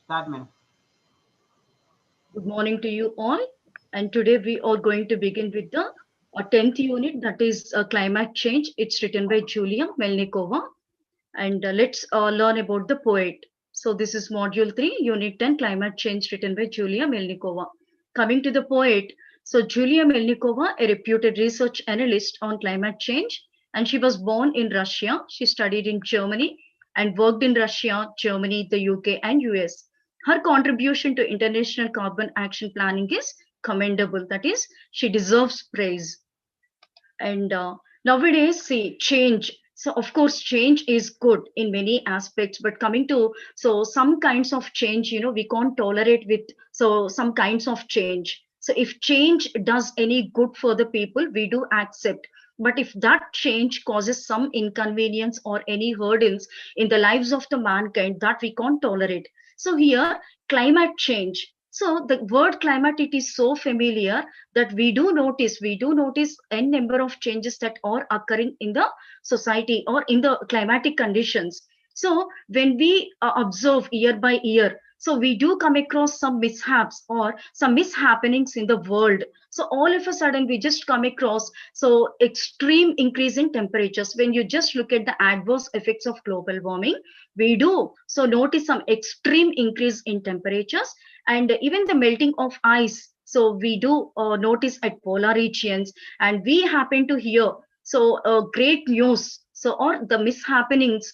Start, man. Good morning to you all. And today we are going to begin with the 10th unit, that is climate change. It's written by Julia Melnikova. And let's learn about the poet. So this is module 3, unit 10, climate change, written by Julia Melnikova. Coming to the poet, so Julia Melnikova, a reputed research analyst on climate change, and she was born in Russia. She studied in Germany and worked in Russia, Germany, the UK, and US. Her contribution to international carbon action planning is commendable. That is, she deserves praise. And nowadays, see, change. So, of course, change is good in many aspects, but coming to so some kinds of change, we can't tolerate with so some kinds of change. So, if change does any good for the people, we do accept. But if that change causes some inconvenience or any hurdles in the lives of the mankind, that we can't tolerate. So, here, climate change. So, the word climate, it is so familiar that we do notice n number of changes that are occurring in the society or in the climatic conditions. So when we observe year by year, so we do come across some mishaps or some mishappenings in the world. So all of a sudden we just come across so extreme increase in temperatures. When you just look at the adverse effects of global warming, we do so notice some extreme increase in temperatures, and even the melting of ice. So we do notice at polar regions, and we happen to hear so great news. So or the mishappenings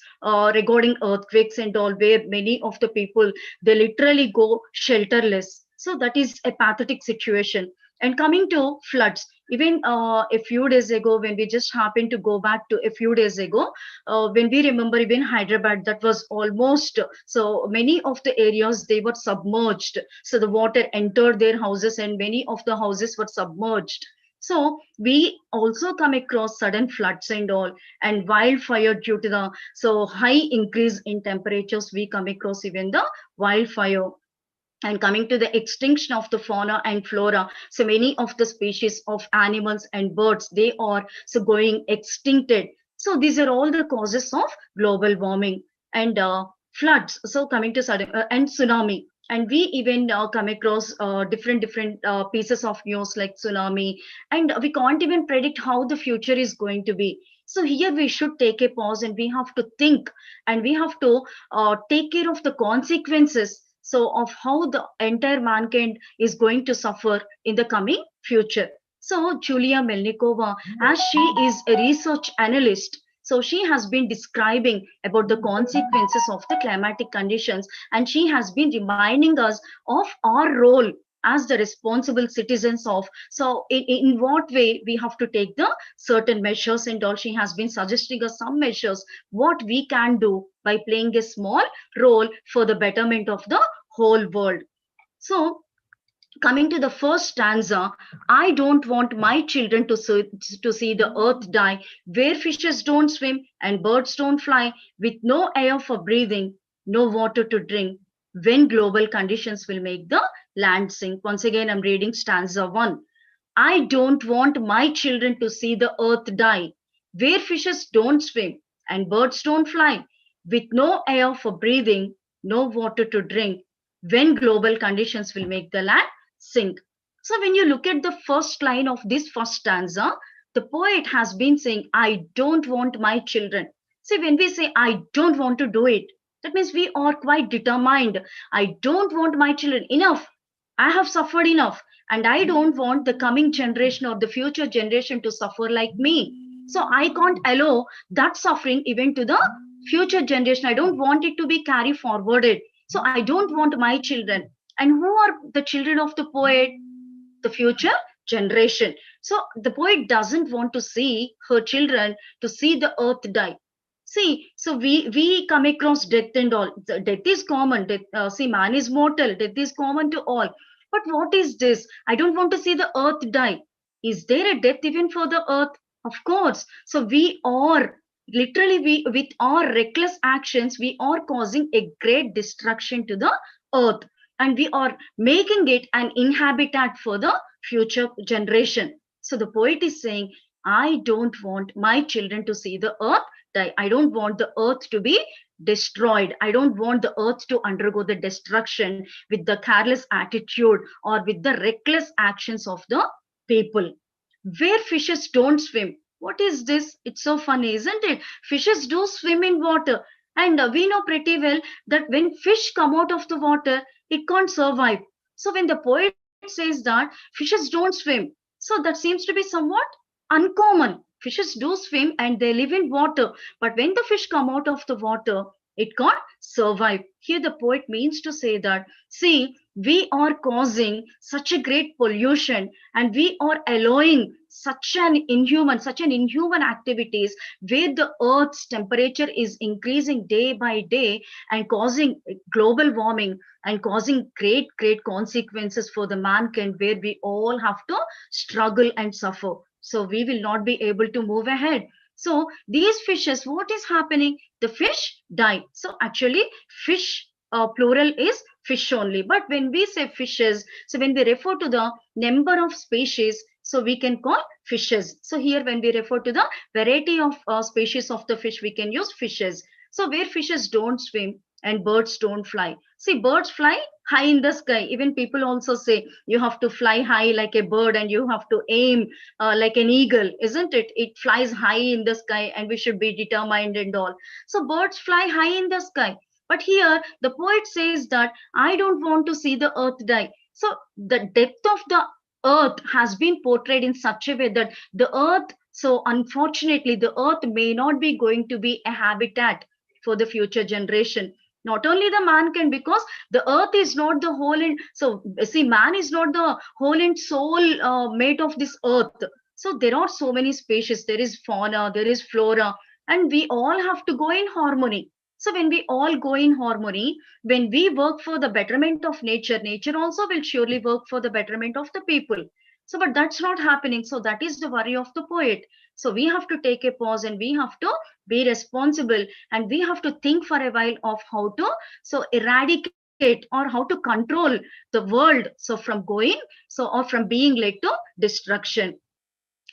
regarding earthquakes and all, where many of the people, they literally go shelterless. So that is a pathetic situation. And coming to floods, even a few days ago, when we just happened to go back to a few days ago, when we remember even Hyderabad, that was almost so many of the areas, they were submerged. So the water entered their houses and many of the houses were submerged. So we also come across sudden floods and all, and wildfire due to the so high increase in temperatures. We come across even the wildfire. And coming to the extinction of the fauna and flora, so many of the species of animals and birds, they are so going extincted. So these are all the causes of global warming. And floods, so coming to sudden and tsunami. And we even come across different pieces of news like tsunami, and we can't even predict how the future is going to be. So here we should take a pause and we have to think, and we have to take care of the consequences, so of how the entire mankind is going to suffer in the coming future. So Julia Melnikova, as she is a research analyst, so she has been describing about the consequences of the climatic conditions, and she has been reminding us of our role as the responsible citizens of, so in what way we have to take the certain measures and all. She has been suggesting us some measures what we can do by playing a small role for the betterment of the whole world. So, coming to the first stanza, I don't want my children to see the earth die, where fishes don't swim and birds don't fly, with no air for breathing, no water to drink, when global conditions will make the land sink. Once again, I'm reading stanza 1. I don't want my children to see the earth die, where fishes don't swim and birds don't fly, with no air for breathing, no water to drink, when global conditions will make the land sink. So, when you look at the first line of this first stanza, the poet has been saying, I don't want my children. See, when we say, I don't want to do it, that means we are quite determined. I don't want my children. Enough. I have suffered enough, and I don't want the coming generation or the future generation to suffer like me. So I can't allow that suffering even to the future generation. I don't want it to be carried forwarded. So I don't want my children. And who are the children of the poet? The future generation. So the poet doesn't want to see her children to see the earth die. See, so we come across death and all. The death is common. See, man is mortal. Death is common to all. But what is this? I don't want to see the earth die. Is there a death even for the earth? Of course. So we are literally, we with our reckless actions, we are causing a great destruction to the earth, and we are making it an inhabitat for the future generation. So the poet is saying, I don't want my children to see the earth die. I don't want the earth to be destroyed. I don't want the earth to undergo the destruction with the careless attitude or with the reckless actions of the people. Where fishes don't swim. What is this? It's so funny, isn't it? Fishes do swim in water. And we know pretty well that when fish come out of the water, it can't survive. So when the poet says that fishes don't swim, so that seems to be somewhat uncommon. Fishes do swim and they live in water. But when the fish come out of the water, it can't survive. Here the poet means to say that, see, we are causing such a great pollution and we are allowing such an inhuman activities where the earth's temperature is increasing day by day and causing global warming and causing great consequences for the mankind, where we all have to struggle and suffer. So we will not be able to move ahead. So these fishes, what is happening? The fish die. So actually fish plural is fish only. But when we say fishes, so when we refer to the number of species, so we can call fishes. So here when we refer to the variety of species of the fish, we can use fishes. So where fishes don't swim and birds don't fly. See, birds fly high in the sky. Even people also say you have to fly high like a bird and you have to aim like an eagle, isn't it? It flies high in the sky and we should be determined and all. So birds fly high in the sky. But here the poet says that I don't want to see the earth die. So the depth of the earth has been portrayed in such a way that the earth, so unfortunately, the earth may not be going to be a habitat for the future generation. Not only the mankind, because the earth is not the whole and so see, man is not the whole and soul made of this earth. So there are so many species, there is fauna, there is flora, and we all have to go in harmony. So when we all go in harmony, when we work for the betterment of nature, nature also will surely work for the betterment of the people. So but that's not happening. So that is the worry of the poet. So we have to take a pause and we have to be responsible and we have to think for a while of how to so eradicate or how to control the world so from going so or from being led to destruction.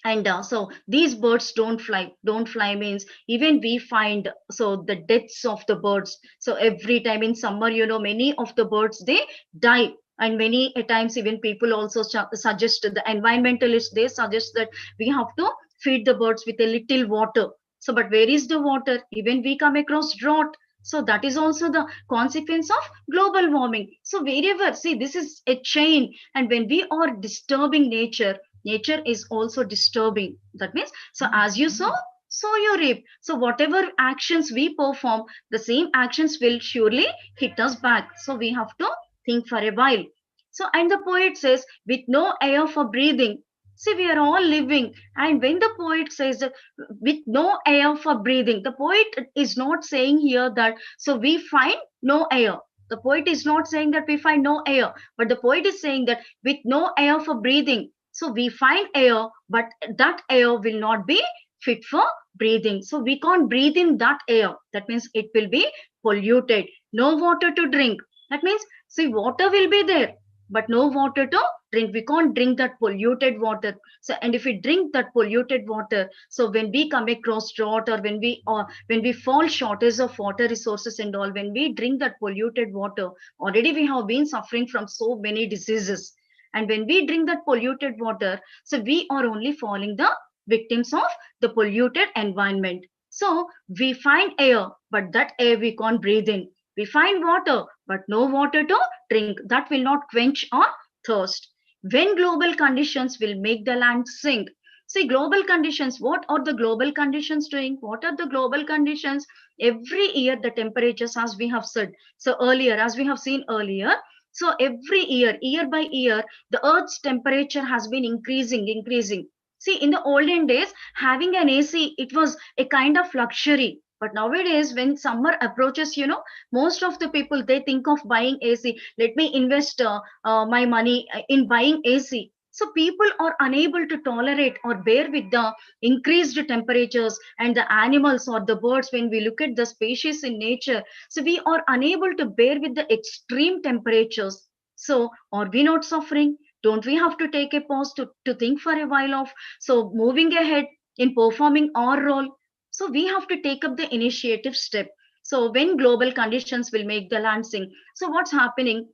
And so these birds don't fly means even we find so the deaths of the birds. So every time in summer, you know, many of the birds they die. And many a times even people also suggest, the environmentalists they suggest that we have to feed the birds with a little water. So but where is the water? Even we come across drought. So that is also the consequence of global warming. So wherever, see, this is a chain, and when we are disturbing nature, nature is also disturbing. That means, so as you sow, so you reap. So whatever actions we perform, the same actions will surely hit us back. So we have to think for a while. So and the poet says, with no air for breathing. See, we are all living, and when the poet says that with no air for breathing, the poet is not saying here that so we find no air. The poet is not saying that we find no air, but the poet is saying that with no air for breathing, so we find air, but that air will not be fit for breathing. So we can't breathe in that air. That means it will be polluted. No water to drink. That means, see, water will be there, but no water to drink. We can't drink that polluted water. So, and if we drink that polluted water, so when we come across drought or when we fall shortage of water resources and all, when we drink that polluted water, already we have been suffering from so many diseases. And when we drink that polluted water, so we are only falling the victims of the polluted environment. So we find air, but that air we can't breathe in. We find water, but no water to drink. That will not quench our thirst. When global conditions will make the land sink. See, global conditions, what are the global conditions doing? What are the global conditions? Every year, the temperatures, as we have said, so earlier, as we have seen earlier, so every year, year by year, the Earth's temperature has been increasing. See, in the olden days, having an AC, it was a kind of luxury. But nowadays, when summer approaches, you know, most of the people they think of buying AC. Let me invest my money in buying AC. So people are unable to tolerate or bear with the increased temperatures, and the animals or the birds. When we look at the species in nature, so we are unable to bear with the extreme temperatures. So are we not suffering? Don't we have to take a pause to think for a while of so moving ahead in performing our role? So we have to take up the initiative step. So when global conditions will make the land sink. So what's happening?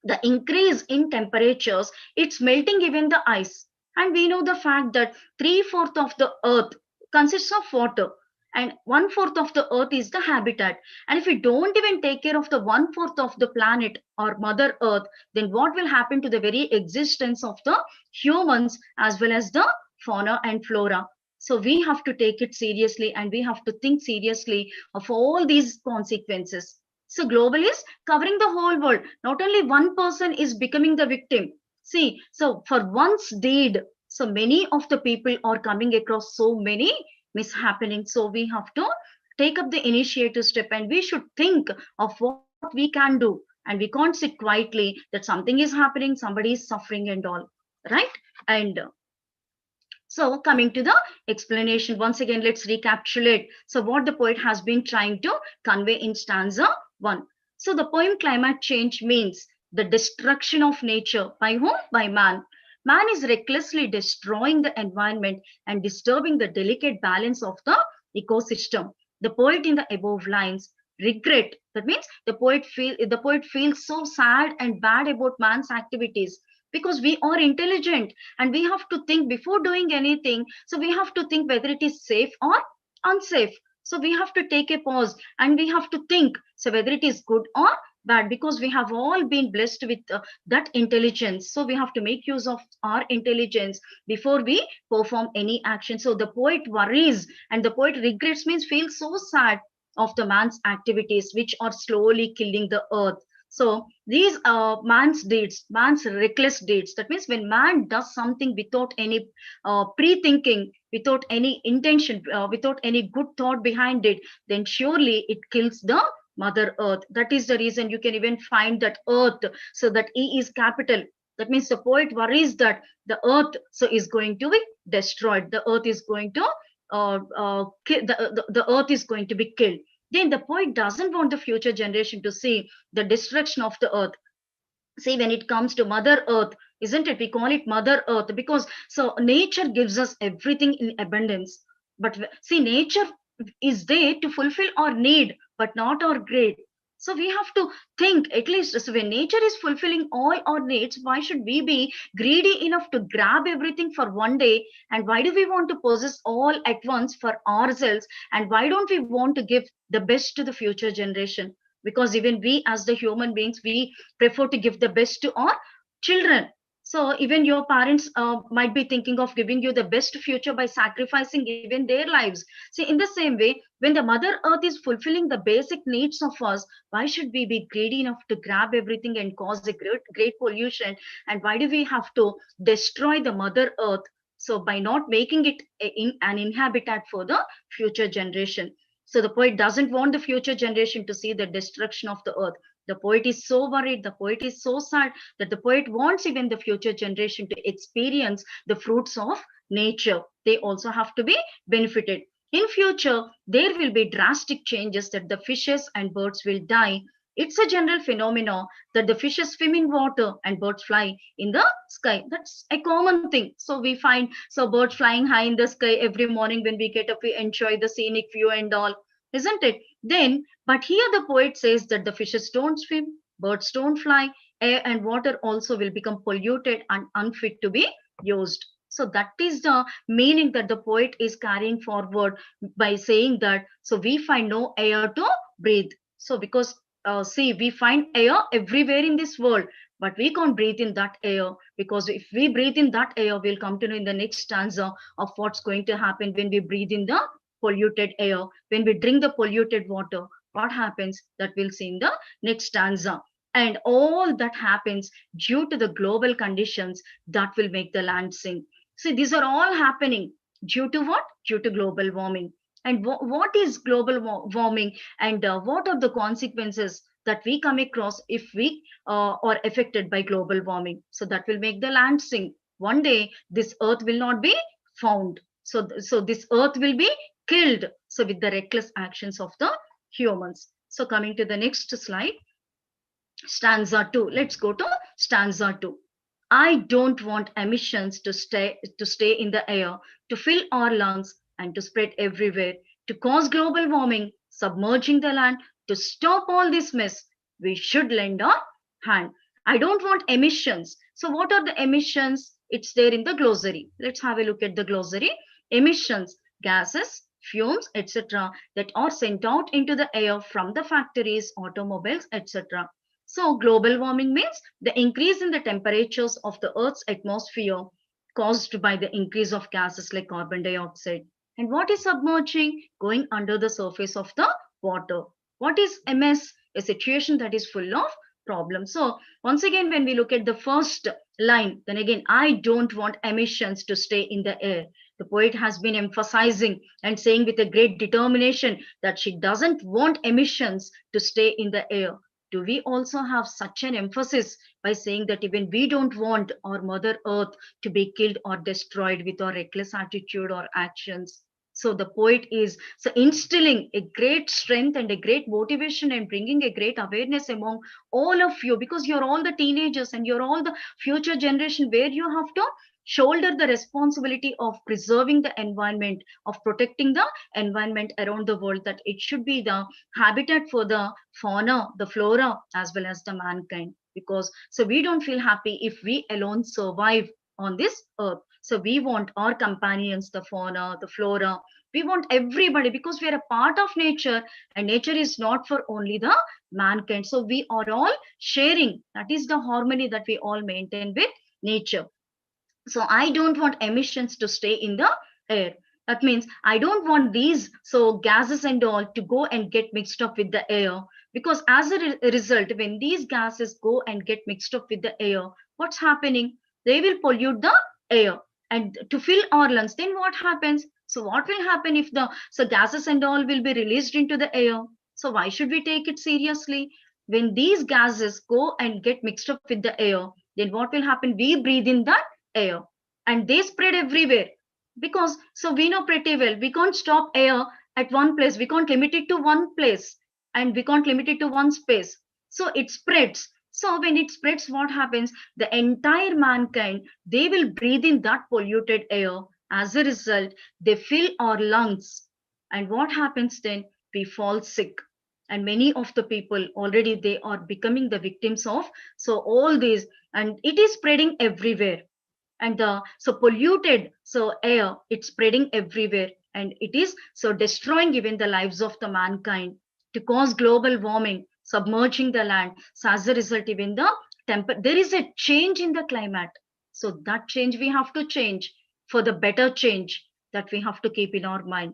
The increase in temperatures, it's melting even the ice. And we know the fact that three-fourths of the earth consists of water, and one-fourth of the earth is the habitat. And if we don't even take care of the one-fourth of the planet or mother earth, then what will happen to the very existence of the humans as well as the fauna and flora? So we have to take it seriously, and we have to think seriously of all these consequences. So global is covering the whole world. Not only one person is becoming the victim. See, so for once deed, so many of the people are coming across so many mishappenings. So we have to take up the initiative step, and we should think of what we can do. And we can't sit quietly that something is happening, somebody is suffering and all, right? And so coming to the explanation, once again, let's recapitulate. So what the poet has been trying to convey in stanza 1. So the poem climate change means the destruction of nature by whom? By man. Man is recklessly destroying the environment and disturbing the delicate balance of the ecosystem. The poet in the above lines regret. That means the poet feels so sad and bad about man's activities, because we are intelligent and we have to think before doing anything. So we have to think whether it is safe or unsafe. So we have to take a pause and we have to think, so whether it is good or bad, because we have all been blessed with that intelligence. So we have to make use of our intelligence before we perform any action. So the poet worries and the poet regrets means feels so sad of the man's activities which are slowly killing the earth. So these man's deeds, man's reckless deeds. That means when man does something without any pre-thinking, without any intention, without any good thought behind it, then surely it kills the Mother Earth. That is the reason you can even find that Earth. So that E is capital. That means the poet worries that the Earth so is going to be destroyed. The Earth is going to the Earth is going to be killed. Then the poet doesn't want the future generation to see the destruction of the earth. See, when it comes to Mother Earth, isn't it? We call it Mother Earth because so nature gives us everything in abundance. But see, nature is there to fulfill our need, but not our greed. So we have to think at least, so when nature is fulfilling all our needs, why should we be greedy enough to grab everything for one day? And why do we want to possess all at once for ourselves? And why don't we want to give the best to the future generation? Because even we as the human beings, we prefer to give the best to our children. So even your parents might be thinking of giving you the best future by sacrificing even their lives. See, in the same way, when the Mother Earth is fulfilling the basic needs of us, why should we be greedy enough to grab everything and cause a great pollution? And why do we have to destroy the Mother Earth? So by not making it an inhabitat for the future generation. So the poet doesn't want the future generation to see the destruction of the earth. The poet is so worried, the poet is so sad that the poet wants even the future generation to experience the fruits of nature. They also have to be benefited. In future, there will be drastic changes that the fishes and birds will die. It's a general phenomenon that the fishes swim in water and birds fly in the sky. That's a common thing. So we find so birds flying high in the sky every morning when we get up, we enjoy the scenic view and all, isn't it? Then, but here the poet says that the fishes don't swim, birds don't fly, air and water also will become polluted and unfit to be used. So that is the meaning that the poet is carrying forward by saying that. So we find no air to breathe. So because see, we find air everywhere in this world, but we can't breathe in that air, because if we breathe in that air, we'll come to know in the next stanza of what's going to happen when we breathe in the polluted air, when we drink the polluted water, what happens, that we'll see in the next stanza. And all that happens due to the global conditions that will make the land sink. See, these are all happening due to what? Due to global warming. And what is global warming, and what are the consequences that we come across if we are affected by global warming? So that will make the land sink. One day, this earth will not be found. So this earth will be killed. So with the reckless actions of the humans. So coming to the next slide, stanza 2. Let's go to stanza 2. I don't want emissions to stay in the air, to fill our lungs and to spread everywhere, to cause global warming. submerging the land. To stop all this mess, we should lend a hand. I don't want emissions. So what are the emissions? It's there in the glossary. Let's have a look at the glossary. Emissions, gases, fumes, etc., that are sent out into the air from the factories, automobiles, etc. So global warming means the increase in the temperatures of the Earth's atmosphere caused by the increase of gases like carbon dioxide. And what is submerging? Going under the surface of the water. What is MS? A situation that is full of problems. So once again, when we look at the first line, then again, I don't want emissions to stay in the air. The poet has been emphasizing and saying with a great determination that she doesn't want emissions to stay in the air. Do we also have such an emphasis by saying that even we don't want our Mother Earth to be killed or destroyed with our reckless attitude or actions? So the poet is so instilling a great strength and a great motivation and bringing a great awareness among all of you, because you're all the teenagers and you're all the future generation where you have to shoulder the responsibility of preserving the environment, of protecting the environment around the world, that it should be the habitat for the fauna, the flora, as well as the mankind. Because so we don't feel happy if we alone survive on this earth. So we want our companions, the fauna, the flora. We want everybody because we are a part of nature, and nature is not for only the mankind. So we are all sharing. That is the harmony that we all maintain with nature. So I don't want emissions to stay in the air. That means I don't want these so gases and all to go and get mixed up with the air, because as a result, when these gases go and get mixed up with the air, what's happening? They will pollute the air and to fill our lungs. Then what happens? So what will happen if the so gases and all will be released into the air? So why should we take it seriously? When these gases go and get mixed up with the air, then what will happen? We breathe in that air and they spread everywhere. Because so we know pretty well we can't stop air at one place, we can't limit it to one place, and we can't limit it to one space. So it spreads. So when it spreads, what happens? The entire mankind, they will breathe in that polluted air. As a result, they fill our lungs. And what happens then? We fall sick. And many of the people already they are becoming the victims of so all these, and it is spreading everywhere. And the so polluted so air, it's spreading everywhere, and it is so destroying even the lives of the mankind, to cause global warming, submerging the land. So as a result, even the there is a change in the climate. So that change we have to change for the better change, that we have to keep in our mind.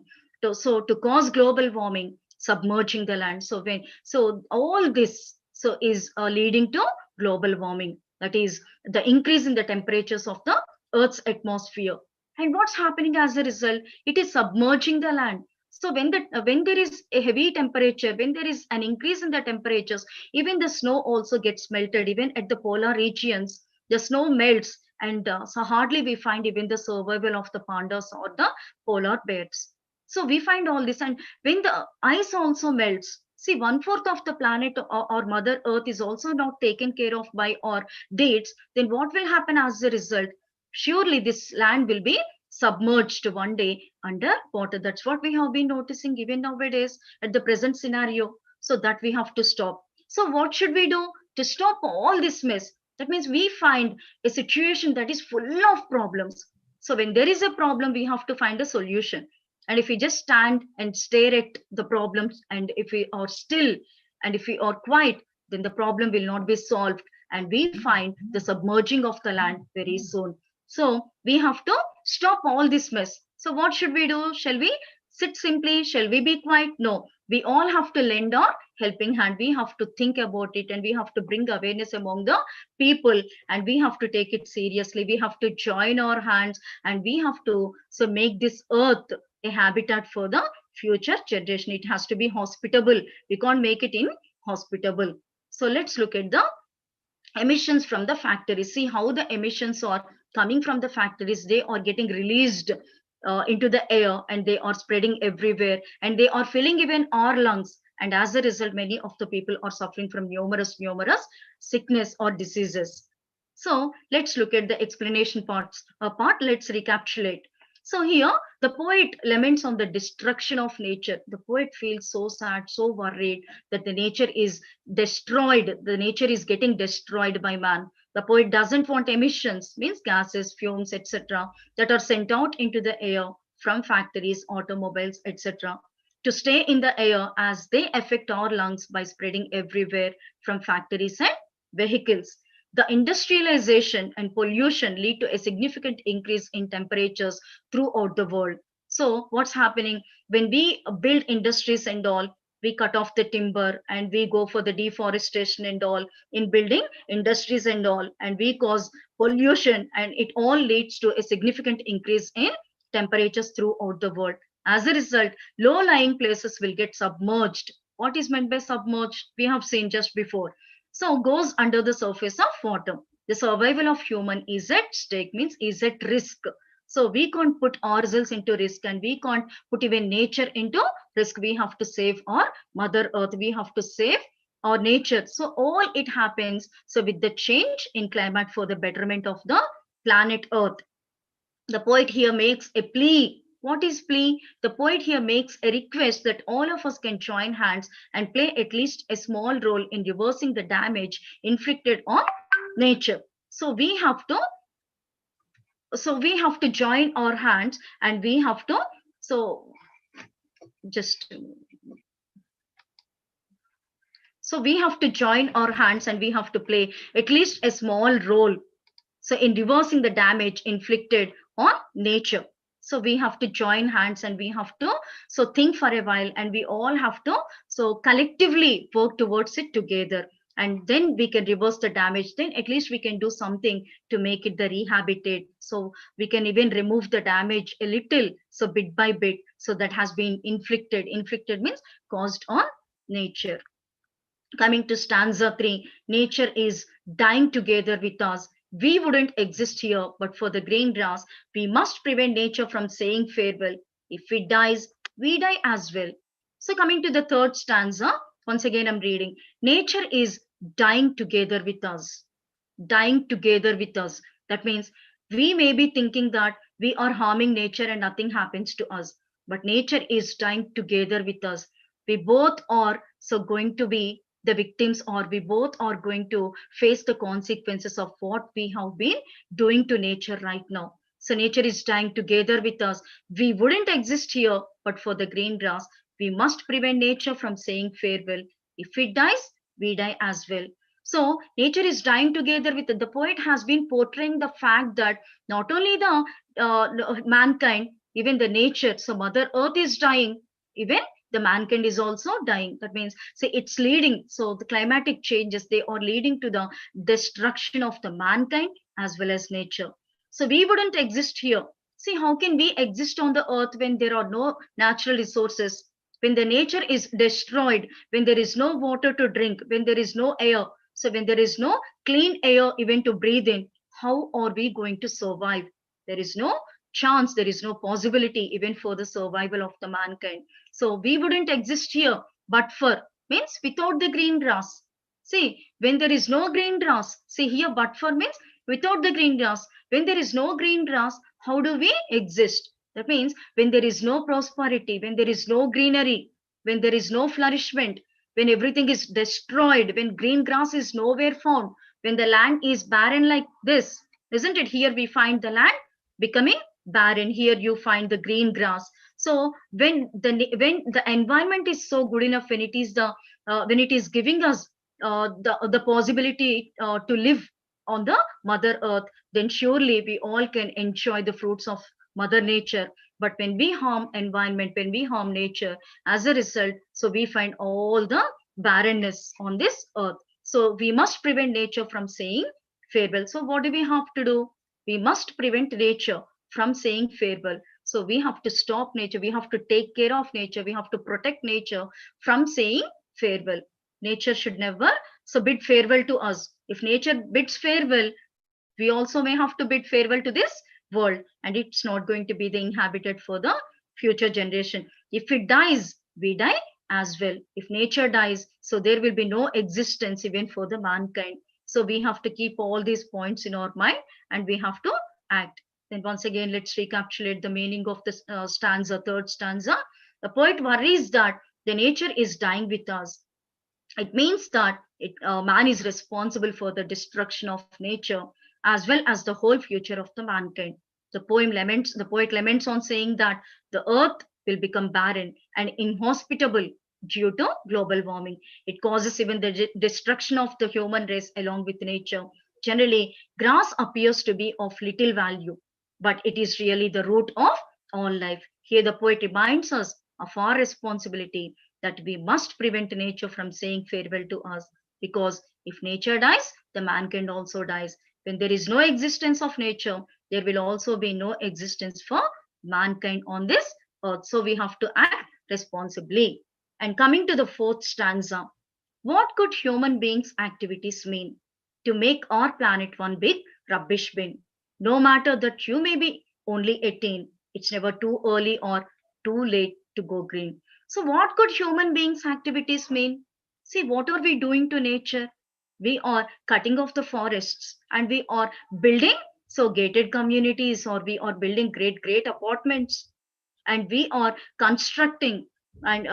So to cause global warming, submerging the land. So when so all this so is leading to global warming, that is the increase in the temperatures of the Earth's atmosphere. And what's happening as a result? It is submerging the land. So when there is a heavy temperature, when there is an increase in the temperatures, even the snow also gets melted. Even at the polar regions, the snow melts, and so hardly we find even the survival of the pandas or the polar bears. So we find all this, and when the ice also melts, see, one-fourth of the planet or Mother Earth is also not taken care of by our dates, then what will happen as a result? Surely this land will be submerged one day under water. That's what we have been noticing even nowadays at the present scenario. So that we have to stop. So what should we do to stop all this mess? That means we find a situation that is full of problems. So when there is a problem, we have to find a solution. And if we just stand and stare at the problems, and if we are still and if we are quiet, then the problem will not be solved, and we find the submerging of the land very soon. So we have to stop all this mess. So what should we do? Shall we sit simply? Shall we be quiet? No, we all have to lend our helping hand. We have to think about it, and we have to bring awareness among the people, and we have to take it seriously. We have to join our hands, and we have to so make this earth a habitat for the future generation. It has to be hospitable. We can't make it inhospitable. So let's look at the emissions from the factories. See how the emissions are coming from the factories. They are getting released into the air, and they are spreading everywhere, and they are filling even our lungs. And as a result, many of the people are suffering from numerous sickness or diseases. So let's look at the explanation part. Let's recapitulate. So here The poet laments on the destruction of nature. The poet feels so sad, so worried that the nature is destroyed. The nature is getting destroyed by man. The poet doesn't want emissions, means gases, fumes, etc., that are sent out into the air from factories, automobiles, etc., to stay in the air as they affect our lungs by spreading everywhere from factories and vehicles. The industrialization and pollution lead to a significant increase in temperatures throughout the world. So, what's happening when we build industries and all? We cut off the timber and we go for the deforestation and all in building industries and all, and we cause pollution, and it all leads to a significant increase in temperatures throughout the world. As a result, low lying places will get submerged. What is meant by submerged? We have seen just before. So goes under the surface of water. The survival of human is at stake, means is at risk. So we can't put ourselves into risk, and we can't put even nature into risk. We have to save our mother earth. We have to save our nature. So all it happens. So with the change in climate for the betterment of the planet earth, the poet here makes a plea. What is plea? The poet here makes a request that all of us can join hands and play at least a small role in reversing the damage inflicted on nature. So we have to join our hands, and we have to, so just so we have to join our hands, and we have to play at least a small role, so in reversing the damage inflicted on nature. So we have to join hands, and we have to think for a while, and we all have to collectively work towards it together, and then we can reverse the damage. Then at least we can do something to make it the rehabilitate, so we can even remove the damage a little, so bit by bit, so that has been inflicted means caused on nature. Coming to stanza 3, nature is dying together with us. We wouldn't exist here but for the green grass. We must prevent nature from saying farewell. If it dies, we die as well. So, coming to the third stanza, once again I'm reading. Nature is dying together with us. Dying together with us. That means we may be thinking that we are harming nature and nothing happens to us, but nature is dying together with us. We both are going to be the victims, or we both are going to face the consequences of what we have been doing to nature right now. So nature is dying together with us. We wouldn't exist here but for the green grass. We must prevent nature from saying farewell. If it dies, we die as well. So nature is dying together with it. The poet has been portraying the fact that not only the mankind, even the nature, so Mother Earth is dying, even the mankind is also dying. That means, say, it's leading. So the climatic changes, they are leading to the destruction of the mankind as well as nature. So we wouldn't exist here. See, how can we exist on the earth when there are no natural resources? When the nature is destroyed, when there is no water to drink, when there is no air, so when there is no clean air even to breathe in, how are we going to survive? There is no chance, there is no possibility even for the survival of the mankind. So we wouldn't exist here but for, means without the green grass. See, when there is no green grass, see here, but for means without the green grass. When there is no green grass, how do we exist? That means when there is no prosperity, when there is no greenery, when there is no flourishment, when everything is destroyed, when green grass is nowhere found, when the land is barren like this, isn't it? Here we find the land becoming barren. Here you find the green grass. So when the environment is so good enough, when it is the when it is giving us the possibility to live on the Mother Earth, then surely we all can enjoy the fruits of Mother Nature. But when we harm environment, when we harm nature, as a result, so we find all the barrenness on this earth. So we must prevent nature from saying farewell. So what do we have to do? We must prevent nature from saying farewell. So we have to stop nature. We have to take care of nature. We have to protect nature from saying farewell. Nature should never bid farewell to us. If nature bids farewell, we also may have to bid farewell to this world, and it's not going to be the inhabited for the future generation. If it dies, we die as well. If nature dies, so there will be no existence even for the mankind. So we have to keep all these points in our mind, and we have to act. Then once again, let's recapitulate the meaning of the stanza, third stanza. The poet worries that the nature is dying with us. It means that man is responsible for the destruction of nature as well as the whole future of the mankind. The poet laments on saying that the earth will become barren and inhospitable due to global warming. It causes even the destruction of the human race along with nature. Generally, grass appears to be of little value, but it is really the root of all life. Here, the poet reminds us of our responsibility that we must prevent nature from saying farewell to us, because if nature dies, the mankind also dies. When there is no existence of nature, there will also be no existence for mankind on this earth. So we have to act responsibly. And coming to the fourth stanza, what could human beings' activities mean? To make our planet one big rubbish bin. No matter that you may be only 18, it's never too early or too late to go green. So, what could human beings' activities mean? See, what are we doing to nature? We are cutting off the forests and we are building so gated communities, or we are building great apartments, and we are constructing and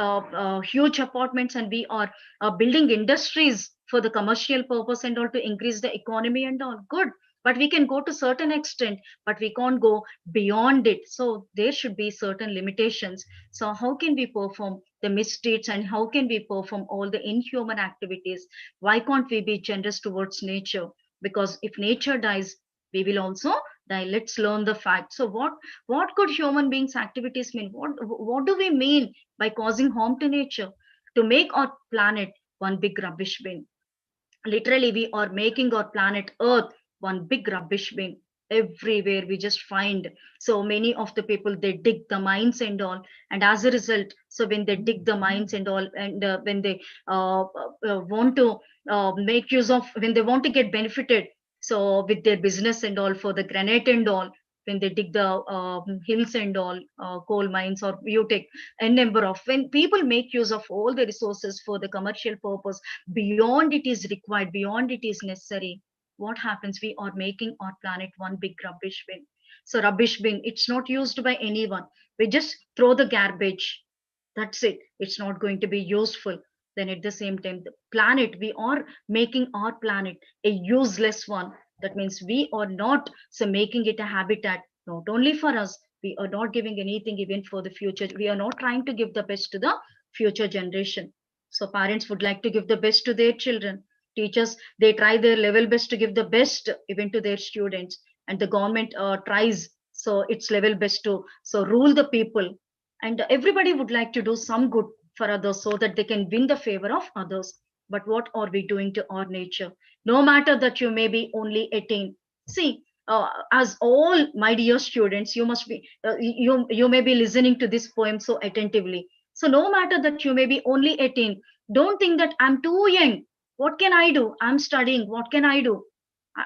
huge apartments, and we are building industries for the commercial purpose and all, to increase the economy and all. Good, but we can go to certain extent, but we can't go beyond it. So there should be certain limitations. So how can we perform the misdeeds, and how can we perform all the inhuman activities? Why can't we be generous towards nature? Because if nature dies, we will also die. Let's learn the fact. So what could human beings activities mean? What do we mean by causing harm to nature? To make our planet one big rubbish bin. Literally, we are making our planet earth one big rubbish bin. Everywhere we just find so many of the people, they dig the mines and all, and as a result, so when they dig the mines and all, and when they want to make use of, when they want to get benefited, so with their business and all, for the granite and all, when they dig the hills and all, coal mines, or you take a number of, when people make use of all the resources for the commercial purpose, beyond it is required, beyond it is necessary, what happens? We are making our planet one big rubbish bin. So rubbish bin, it's not used by anyone. We just throw the garbage. That's it. It's not going to be useful. Then at the same time, the planet, we are making our planet a useless one. That means we are not so making it a habitat, not only for us. We are not giving anything even for the future. We are not trying to give the best to the future generation. So parents would like to give the best to their children. Teachers, they try their level best to give the best even to their students, and the government tries so its level best to so rule the people, and everybody would like to do some good for others so that they can win the favor of others. But what are we doing to our nature? No matter that you may be only 18. See, as all my dear students, you must be you may be listening to this poem so attentively. So no matter that you may be only 18, don't think that I'm too young. What can I do? I'm studying. What can I do?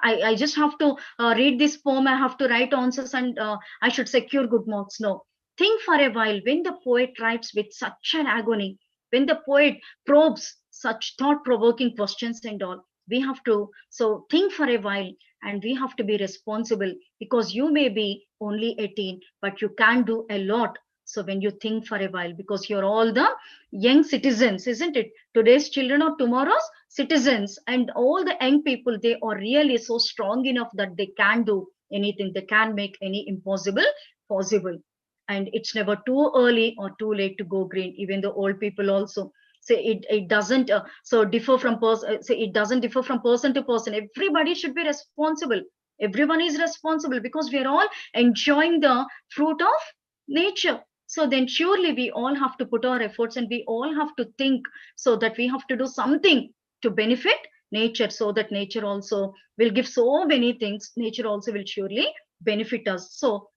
I just have to read this poem. I have to write answers, and I should secure good marks. No. Think for a while. When the poet writes with such an agony, when the poet probes such thought provoking questions and all, we have to so think for a while, and we have to be responsible, because you may be only 18, but you can do a lot. So when you think for a while, because you're all the young citizens, isn't it? Today's children are tomorrow's citizens, and all the young people, they are really so strong enough that they can do anything, they can make any impossible possible. And it's never too early or too late to go green. Even the old people also say it doesn't so differ from person, say it doesn't differ from person to person. Everybody should be responsible. Everyone is responsible, because we are all enjoying the fruit of nature. So then surely we all have to put our efforts, and we all have to think so that we have to do something to benefit nature, so that nature also will give so many things. Nature also will surely benefit us. So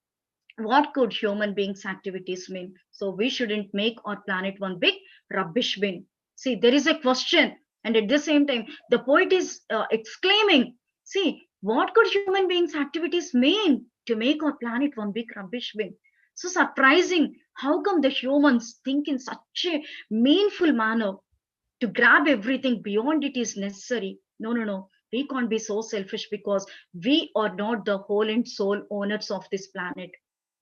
what could human beings activities mean? So we shouldn't make our planet one big rubbish bin. See, there is a question, and at the same time the poet is exclaiming, see, what could human beings activities mean to make our planet one big rubbish bin? So surprising, how come the humans think in such a meaningful manner, to grab everything beyond it is necessary? No, no, no. We can't be so selfish because we are not the whole and soul owners of this planet.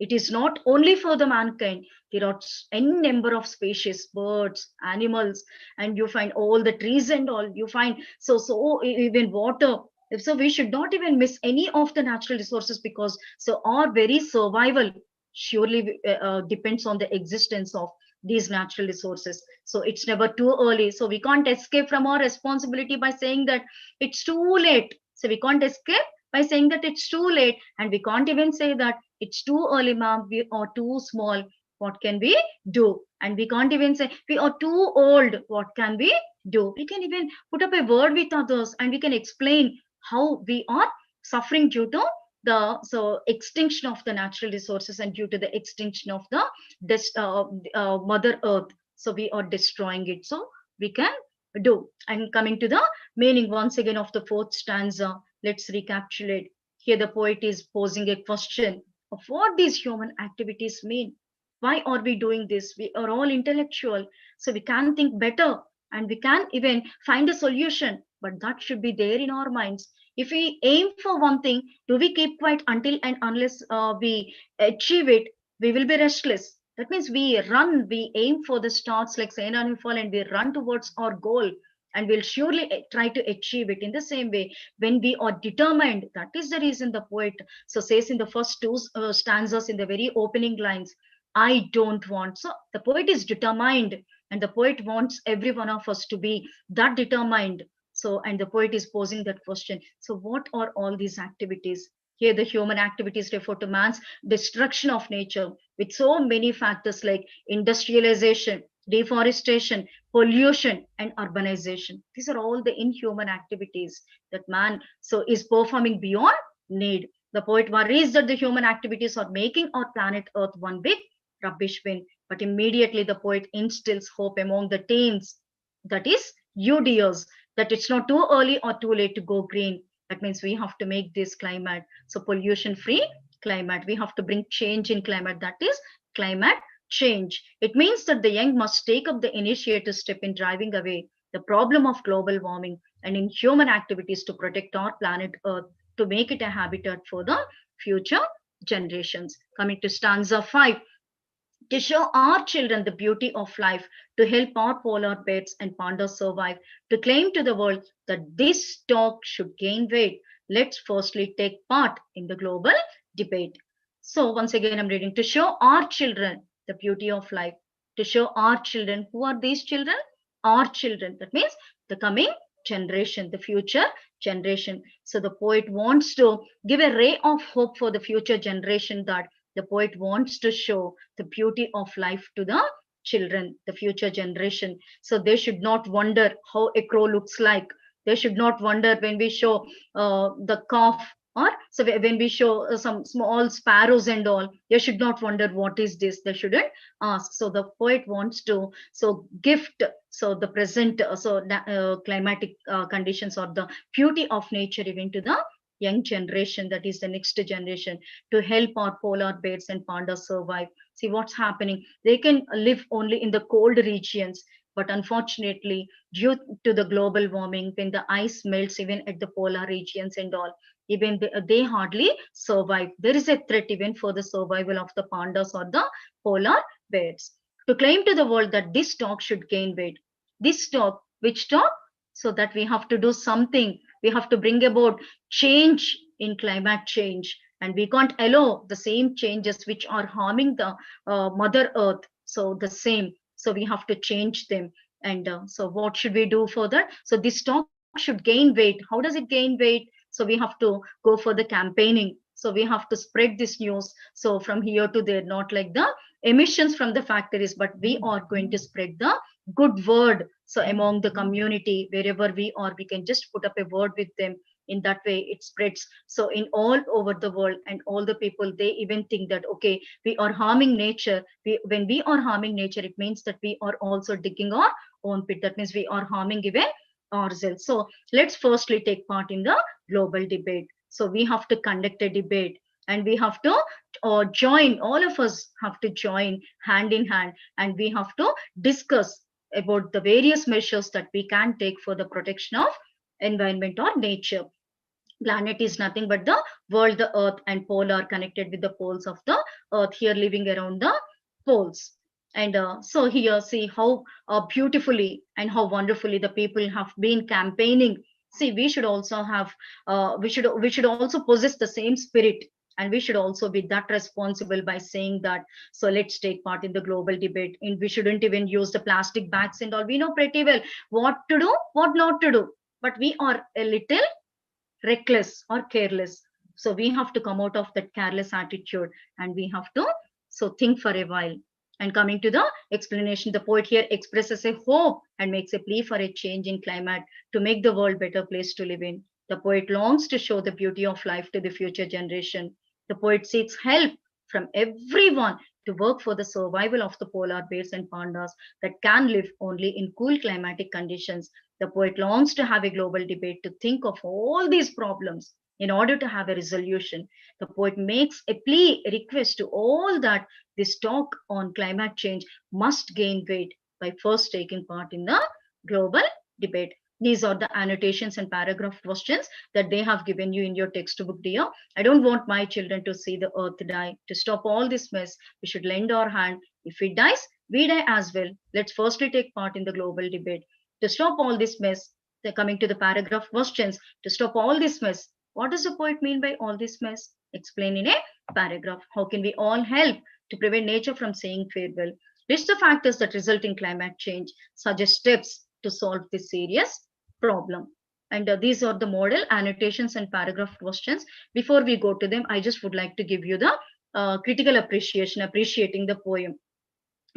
It is not only for the mankind. There are any number of species, birds, animals, and you find all the trees and all. You find even water. So we should not even miss any of the natural resources, because so our very survival surely depends on the existence of these natural resources. So it's never too early. So we can't escape from our responsibility by saying that it's too late. So we can't escape by saying that it's too late, and we can't even say that it's too early, ma'am, we are too small. What can we do? And we can't even say we are too old. What can we do? We can even put up a word with others, and we can explain how we are suffering due to the extinction of the natural resources, and due to the extinction of the mother earth. So we are destroying it. So we can do. And coming to the meaning once again of the fourth stanza, let's recapitulate. Here the poet is posing a question of what these human activities mean. Why are we doing this? We are all intellectual, so we can think better, and we can even find a solution, but that should be there in our minds. If we aim for one thing, do we keep quiet until and unless we achieve it? We will be restless. That means we run, we aim for the stars like Saint and fall, and we run towards our goal, and we'll surely try to achieve it. In the same way, when we are determined, that is the reason the poet so says in the first two stanzas in the very opening lines, I don't want. So the poet is determined, and the poet wants every one of us to be that determined. So, and the poet is posing that question. So, what are all these activities? Here, the human activities refer to man's destruction of nature with so many factors like industrialization, deforestation, pollution, and urbanization. These are all the inhuman activities that man so is performing beyond need. The poet worries that the human activities are making our planet Earth one big rubbish bin, but immediately the poet instills hope among the teens, that is, you dears, that it's not too early or too late to go green. That means we have to make this climate so pollution free climate. We have to bring change in climate, that is climate change. It means that the young must take up the initiative step in driving away the problem of global warming and in human activities to protect our planet Earth, to make it a habitat for the future generations. Coming to stanza 5, to show our children the beauty of life, to help our polar bears and pandas survive, to claim to the world that this talk should gain weight. Let's firstly take part in the global debate. So, once again, I'm reading to show our children the beauty of life, to show our children. Who are these children? Our children. That means the coming generation, the future generation. So, the poet wants to give a ray of hope for the future generation, that the poet wants to show the beauty of life to the children, the future generation. So they should not wonder how a crow looks like. They should not wonder when we show the calf, or so when we show some small sparrows and all. They should not wonder what is this. They shouldn't ask. So the poet wants to so gift so the present climatic conditions or the beauty of nature even to the young generation, that is the next generation, to help our polar bears and pandas survive. See what's happening. They can live only in the cold regions, but unfortunately, due to the global warming, when the ice melts even at the polar regions and all, even they hardly survive. There is a threat even for the survival of the pandas or the polar bears. To claim to the world that this talk should gain weight. This talk, which talk? So that we have to do something. We have to bring about change in climate change, and we can't allow the same changes which are harming the mother earth. So the same, so we have to change them. And so what should we do for that? So this talk should gain weight. How does it gain weight? So we have to go for the campaigning. So we have to spread this news, so from here to there, not like the emissions from the factories, but we are going to spread the good word. So among the community, wherever we are, we can just put up a word with them. In that way it spreads so in all over the world, and all the people, they even think that okay, we are harming nature. When we are harming nature, it means that we are also digging our own pit. That means we are harming even ourselves. So let's firstly take part in the global debate. So we have to conduct a debate, and we have to join, all of us have to join hand in hand, and we have to discuss about the various measures that we can take for the protection of environment or nature. Planet is nothing but the world, the earth, and pole are connected with the poles of the earth here living around the poles. And so here see how beautifully and how wonderfully the people have been campaigning. See, we should also have we should also possess the same spirit, and we should also be that responsible by saying that, so let's take part in the global debate, and we shouldn't even use the plastic bags and all. We know pretty well what to do, what not to do, but we are a little reckless or careless. So we have to come out of that careless attitude, and we have to so think for a while. And coming to the explanation, the poet here expresses a hope and makes a plea for a change in climate to make the world better place to live in. The poet longs to show the beauty of life to the future generation. The poet seeks help from everyone to work for the survival of the polar bears and pandas that can live only in cool climatic conditions. The poet longs to have a global debate to think of all these problems in order to have a resolution. The poet makes a plea, a request to all that this talk on climate change must gain weight by first taking part in the global debate. These are the annotations and paragraph questions that they have given you in your textbook, dear. I don't want my children to see the earth die. To stop all this mess, we should lend our hand. If it dies, we die as well. Let's firstly take part in the global debate. To stop all this mess, they're coming to the paragraph questions. To stop all this mess, what does the poet mean by all this mess? Explain in a paragraph. How can we all help to prevent nature from saying farewell? List the factors that result in climate change. Suggest steps to solve this serious problem. And these are the model annotations and paragraph questions. Before we go to them, I just would like to give you the critical appreciation, appreciating the poem.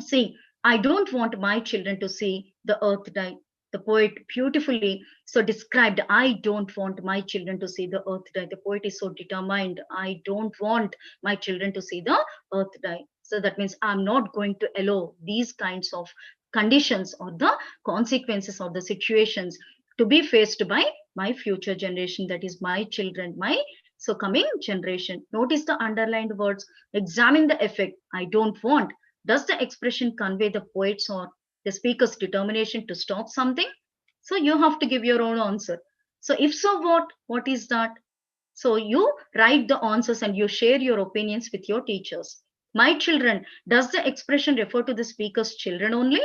See, I don't want my children to see the earth die. The poet beautifully so described, I don't want my children to see the earth die. The poet is so determined. I don't want my children to see the earth die. So that means I'm not going to allow these kinds of conditions or the consequences or the situations to be faced by my future generation, that is my children, my so coming generation. Notice the underlined words. Examine the effect. I don't want. Does the expression convey the poet's or the speaker's determination to stop something? So you have to give your own answer. So if so, what? What is that? So you write the answers and you share your opinions with your teachers. My children, does the expression refer to the speaker's children only?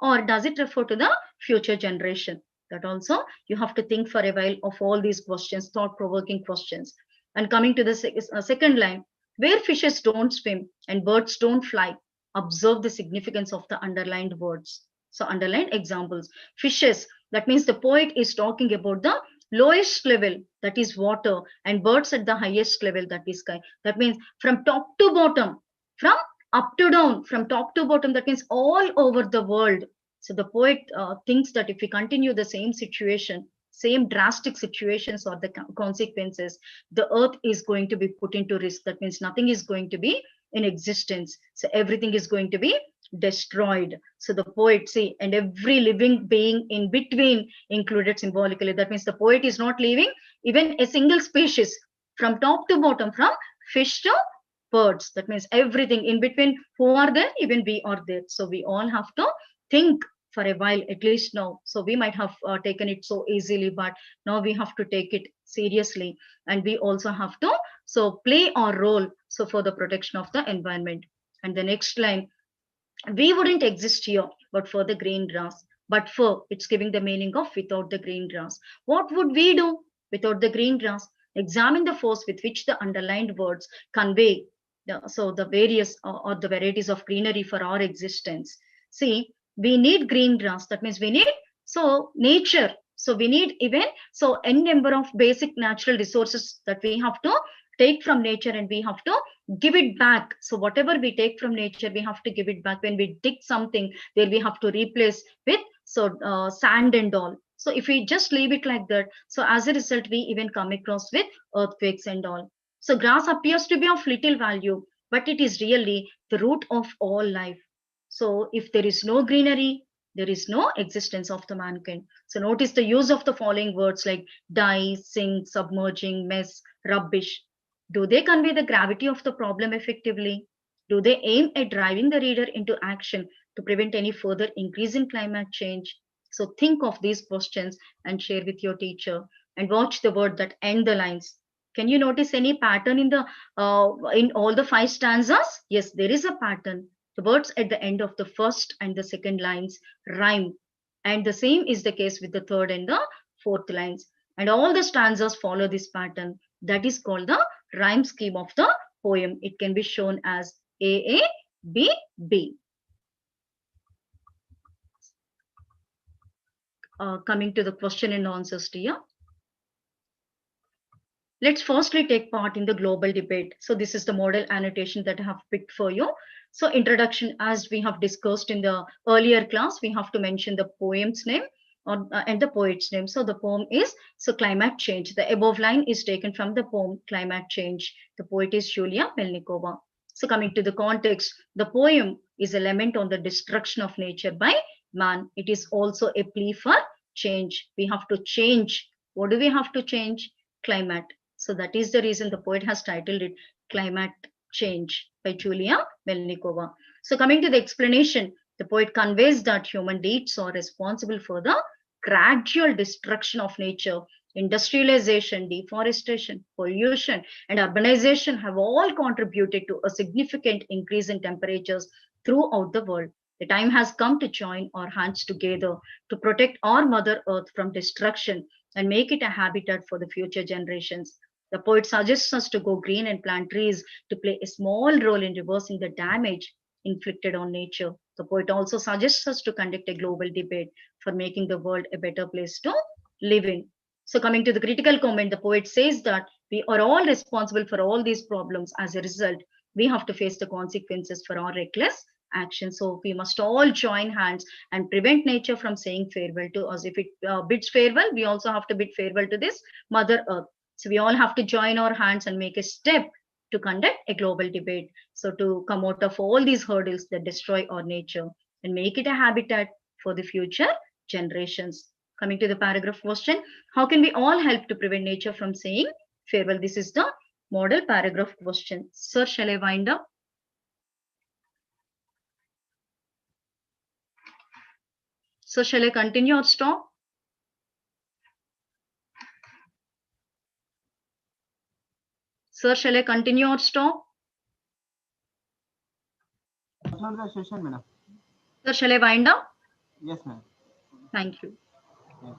Or does it refer to the future generation? That also you have to think for a while of all these questions, thought-provoking questions. And coming to the second line, where fishes don't swim and birds don't fly, observe the significance of the underlined words. So underlined examples. Fishes, that means the poet is talking about the lowest level, that is water, and birds at the highest level, that is sky. That means from top to bottom, from up to down, from top to bottom, that means all over the world. So the poet thinks that if we continue the same situation, same drastic situations or the consequences, the earth is going to be put into risk. That means nothing is going to be in existence. So everything is going to be destroyed. So the poet, see, and every living being in between included symbolically. That means the poet is not leaving even a single species from top to bottom, from fish to birds. That means everything in between who are there, even we are there. So we all have to think for a while, at least now. So we might have taken it so easily, but now we have to take it seriously, and we also have to so play our role so for the protection of the environment. And the next line, we wouldn't exist here but for the green grass. But for, it's giving the meaning of without the green grass. What would we do without the green grass? Examine the force with which the underlined words convey so the various or the varieties of greenery for our existence. See, we need green grass. That means we need so nature. So we need even so n number of basic natural resources that we have to take from nature, and we have to give it back. So whatever we take from nature, we have to give it back. When we dig something, there we have to replace with so sand and all. So if we just leave it like that, so as a result, we even come across with earthquakes and all. So grass appears to be of little value, but it is really the root of all life. So if there is no greenery, there is no existence of the mankind. So notice the use of the following words like die, sink, submerging, mess, rubbish. Do they convey the gravity of the problem effectively? Do they aim at driving the reader into action to prevent any further increase in climate change? So think of these questions and share with your teacher and watch the word that end the lines. Can you notice any pattern in all the 5 stanzas? Yes, there is a pattern. The words at the end of the first and the second lines rhyme, and the same is the case with the third and the fourth lines. And all the stanzas follow this pattern. That is called the rhyme scheme of the poem. It can be shown as A, B, B. Coming to the question and answers, dear. Let's firstly take part in the global debate. So this is the model annotation that I have picked for you. So introduction, as we have discussed in the earlier class, we have to mention the poem's name and the poet's name. So the poem is Climate Change. The above line is taken from the poem Climate Change. The poet is Yulia Melnikova. So coming to the context, the poem is a lament on the destruction of nature by man. It is also a plea for change. We have to change. What do we have to change? Climate. So that is the reason the poet has titled it Climate Change by Julia Melnikova. So coming to the explanation, the poet conveys that human deeds are responsible for the gradual destruction of nature. Industrialization, deforestation, pollution, and urbanization have all contributed to a significant increase in temperatures throughout the world. The time has come to join our hands together to protect our Mother Earth from destruction and make it a habitat for the future generations. The poet suggests us to go green and plant trees to play a small role in reversing the damage inflicted on nature. The poet also suggests us to conduct a global debate for making the world a better place to live in. So, coming to the critical comment, the poet says that we are all responsible for all these problems. As a result, we have to face the consequences for our reckless action. So, we must all join hands and prevent nature from saying farewell to us. If it bids farewell, we also have to bid farewell to this Mother Earth. So we all have to join our hands and make a step to conduct a global debate. So to come out of all these hurdles that destroy our nature and make it a habitat for the future generations. Coming to the paragraph question, how can we all help to prevent nature from saying farewell? This is the model paragraph question. Sir, shall I wind up? So shall I continue or stop? Sir, shall I continue or stop? Not the session, madam. Sir, shall I wind up? Yes, ma'am. Thank you. Yeah.